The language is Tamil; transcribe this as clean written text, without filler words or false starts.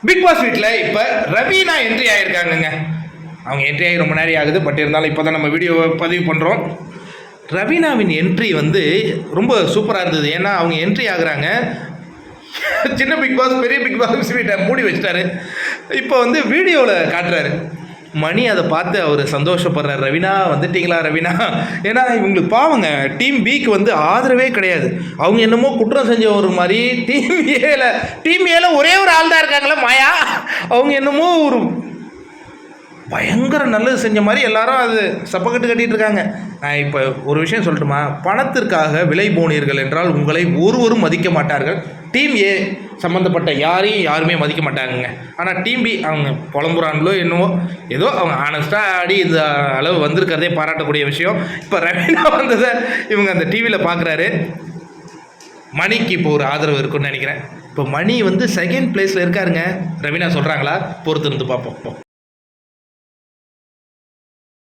பிக் பாஸ் வீட்டில் இப்போ ரவீனா என்ட்ரி ஆகியிருக்காங்கங்க. அவங்க என்ட்ரி ஆகி ரொம்ப நேரம் ஆகுது. பட் இருந்தாலும் இப்போ தான் நம்ம வீடியோவை பதிவு பண்ணுறோம். ரவீனாவின் என்ட்ரி வந்து ரொம்ப சூப்பராக இருந்தது. ஏன்னா அவங்க என்ட்ரி ஆகுறாங்க, சின்ன பிக் பாஸ் பெரிய பிக் பாஸ் வீட்டை மூடி வச்சிட்டாரு. இப்போ வந்து வீடியோவில் காட்டுறாரு. மணி அதை பார்த்து அவர் சந்தோஷப்படுறார். ரவீனா வந்துட்டீங்களா ரவீனா? ஏன்னா இவங்களுக்கு பாவங்க, டீம் பிக்கு வந்து ஆதரவே கிடையாது. அவங்க என்னமோ குற்றம் செஞ்ச ஒரு மாதிரி டீம் ஏல ஒரே ஒரு ஆள் தான் இருக்காங்களே மாயா. அவங்க என்னமோ ஒரு பயங்கர நல்லது செஞ்ச மாதிரி எல்லாரும் அது சப்பக்கட்டு கட்டிட்டு இருக்காங்க. நான் இப்போ ஒரு விஷயம் சொல்லட்டுமா? பணத்திற்காக விலை போனீர்கள் என்றால் உங்களை ஒருவரும் மதிக்க மாட்டார்கள். டீம் ஏ சம்மந்தப்பட்ட யாருமே மதிக்க மாட்டாங்கங்க. ஆனால் டீம் பி அவங்க புலம்புறாங்களோ என்னவோ, ஏதோ அவங்க ஆனஸ்ட்டாக ஆடி இந்த அளவு வந்திருக்கிறதே பாராட்டக்கூடிய விஷயம். இப்போ ரவீனா வந்ததை இவங்க அந்த டிவியில் பார்க்குறாரு. மணிக்கு இப்போ ஒரு ஆதரவு இருக்குன்னு நினைக்கிறேன். இப்போ மணி வந்து செகண்ட் பிளேஸில் இருக்காருங்க. ரவீனா சொல்கிறாங்களா? பொறுத்து இருந்து பார்ப்போம்.